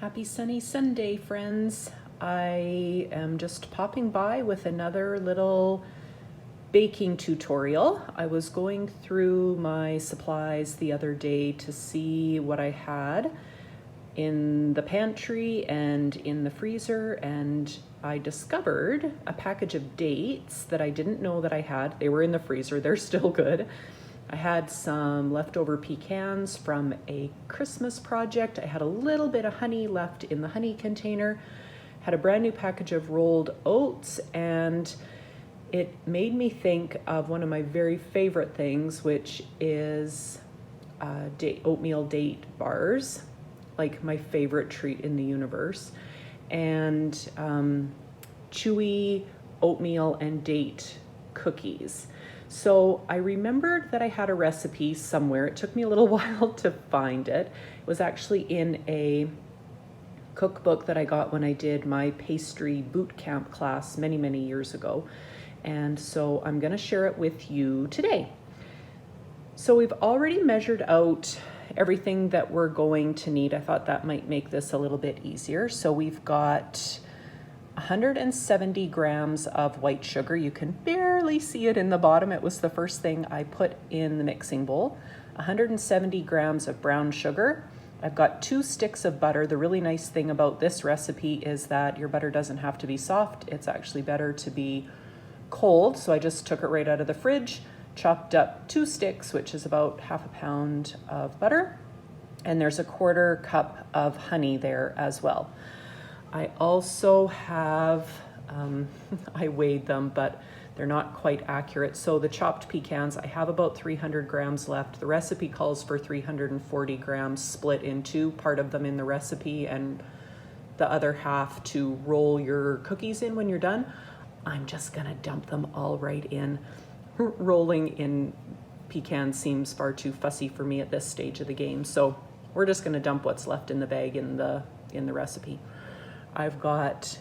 Happy sunny Sunday, friends. I am just popping by with another little baking tutorial. I was going through my supplies the other day to see what I had in the pantry and in the freezer, and I discovered a package of dates that I didn't know that I had. They were in the freezer, they're still good. I had some leftover pecans from a Christmas project. I had a little bit of honey left in the honey container. Had a brand new package of rolled oats, and it made me think of one of my very favorite things, which is oatmeal date bars, like my favorite treat in the universe, and Chewy oatmeal and date cookies. So I remembered that I had a recipe somewhere. It took me a little while to find it. It was actually in a cookbook that I got when I did my pastry boot camp class many, many years ago. And so I'm gonna share it with you today. So we've already measured out everything that we're going to need. I thought that might make this a little bit easier. So we've got 170 grams of white sugar. You can barely see it in the bottom. It was the first thing I put in the mixing bowl. 170 grams of brown sugar. I've got 2 sticks of butter. The really nice thing about this recipe is that your butter doesn't have to be soft. It's actually better to be cold. So I just took it right out of the fridge, chopped up 2 sticks, which is about half a pound of butter. And there's a 1/4 cup of honey there as well. I also have, I weighed them, but they're not quite accurate. So the chopped pecans, I have about 300 grams left. The recipe calls for 340 grams split in 2, part of them in the recipe and the other half to roll your cookies in when you're done. I'm just gonna dump them all right in. Rolling in pecans seems far too fussy for me at this stage of the game. So we're just gonna dump what's left in the bag in the recipe. I've got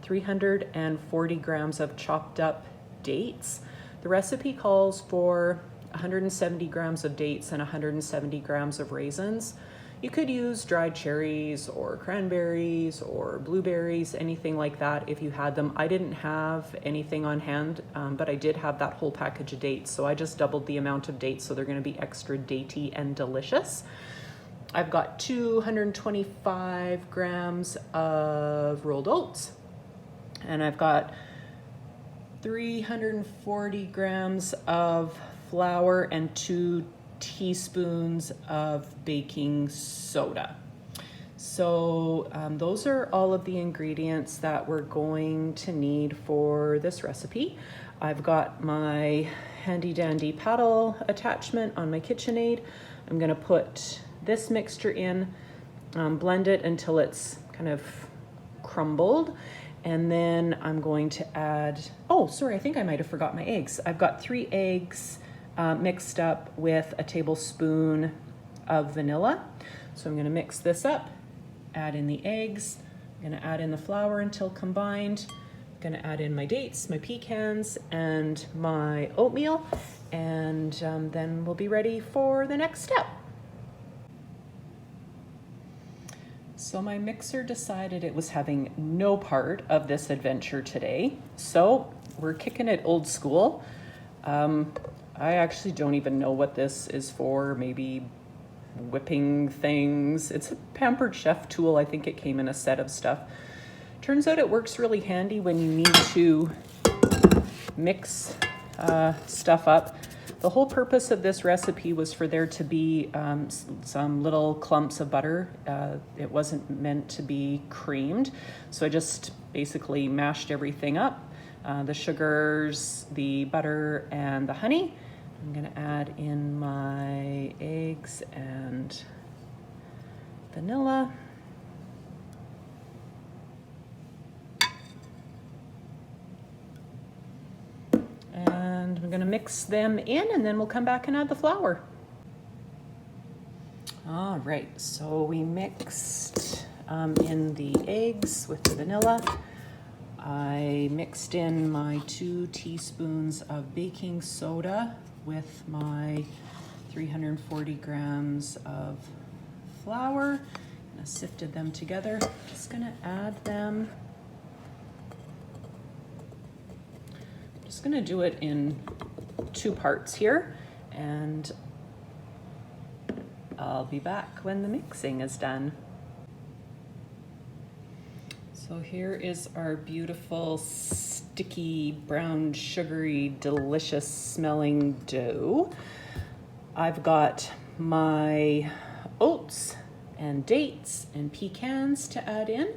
340 grams of chopped up dates. The recipe calls for 170 grams of dates and 170 grams of raisins. You could use dried cherries or cranberries or blueberries, anything like that if you had them. I didn't have anything on hand, but I did have that whole package of dates. So I just doubled the amount of dates, so they're gonna be extra datey and delicious. I've got 225 grams of rolled oats, and I've got 340 grams of flour and 2 teaspoons of baking soda. So those are all of the ingredients that we're going to need for this recipe. I've got my handy dandy paddle attachment on my KitchenAid. I'm gonna put this mixture in, blend it until it's kind of crumbled, and then I'm going to add, oh sorry, I think I might have forgot my eggs. I've got 3 eggs mixed up with a tablespoon of vanilla. So I'm gonna mix this up, add in the eggs, I'm gonna add in the flour until combined, I'm gonna add in my dates, my pecans, and my oatmeal, and then we'll be ready for the next step. So my mixer decided it was having no part of this adventure today. So we're kicking it old school. I actually don't even know what this is for, maybe whipping things. It's a Pampered Chef tool. I think it came in a set of stuff. Turns out it works really handy when you need to mix stuff up. The whole purpose of this recipe was for there to be some little clumps of butter. It wasn't meant to be creamed. So I just basically mashed everything up. The sugars, the butter, and the honey. I'm gonna add in my eggs and vanilla. And I'm gonna mix them in, and then we'll come back and add the flour. All right, so we mixed in the eggs with the vanilla. I mixed in my 2 teaspoons of baking soda with my 340 grams of flour. I sifted them together. Just gonna add them. Just gonna do it in 2 parts here, and I'll be back when the mixing is done. So here is our beautiful, sticky, brown, sugary, delicious smelling dough. I've got my oats and dates and pecans to add in.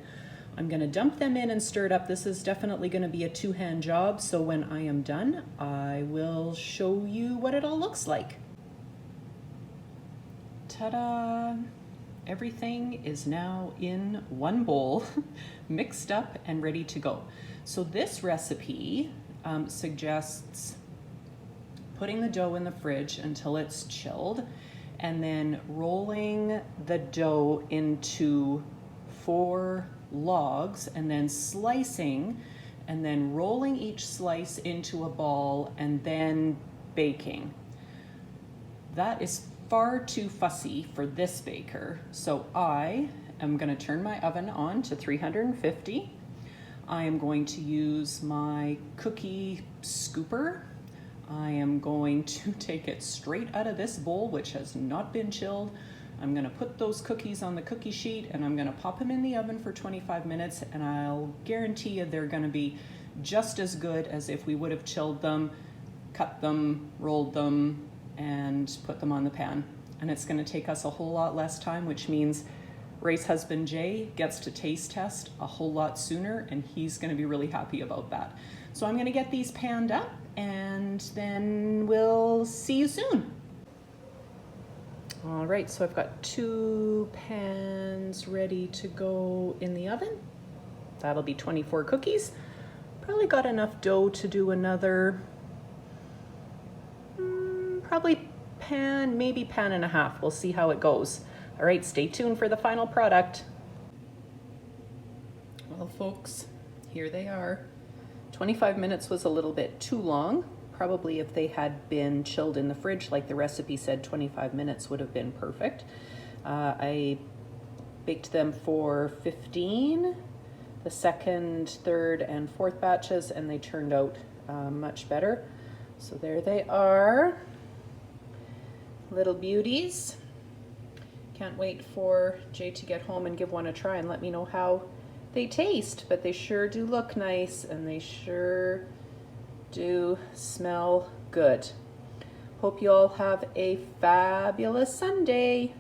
I'm gonna dump them in and stir it up. This is definitely gonna be a 2-hand job, so when I am done, I will show you what it all looks like. Ta-da! Everything is now in one bowl, mixed up and ready to go. So this recipe suggests putting the dough in the fridge until it's chilled, and then rolling the dough into 4 logs, and then slicing, and then rolling each slice into a ball, and then baking. That is far too fussy for this baker, so I am going to turn my oven on to 350. I am going to use my cookie scooper. I am going to take it straight out of this bowl, which has not been chilled. I'm going to put those cookies on the cookie sheet, and I'm going to pop them in the oven for 25 minutes, and I'll guarantee you they're going to be just as good as if we would have chilled them, cut them, rolled them, and put them on the pan. And it's going to take us a whole lot less time, which means Race Husband Jay gets to taste test a whole lot sooner, and he's going to be really happy about that. So I'm going to get these panned up, and then we'll see you soon. All right, so I've got 2 pans ready to go in the oven. That'll be 24 cookies. Probably got enough dough to do another probably pan, maybe pan and a half. We'll see how it goes. All right, stay tuned for the final product. Well, folks, here they are. 25 minutes was a little bit too long. Probably if they had been chilled in the fridge, like the recipe said, 25 minutes would have been perfect. I baked them for 15, the second, third, and fourth batches, and they turned out much better. So there they are. Little beauties. Can't wait for Jay to get home and give one a try and let me know how they taste, but they sure do look nice, and they sure do smell good. Hope you all have a fabulous Sunday.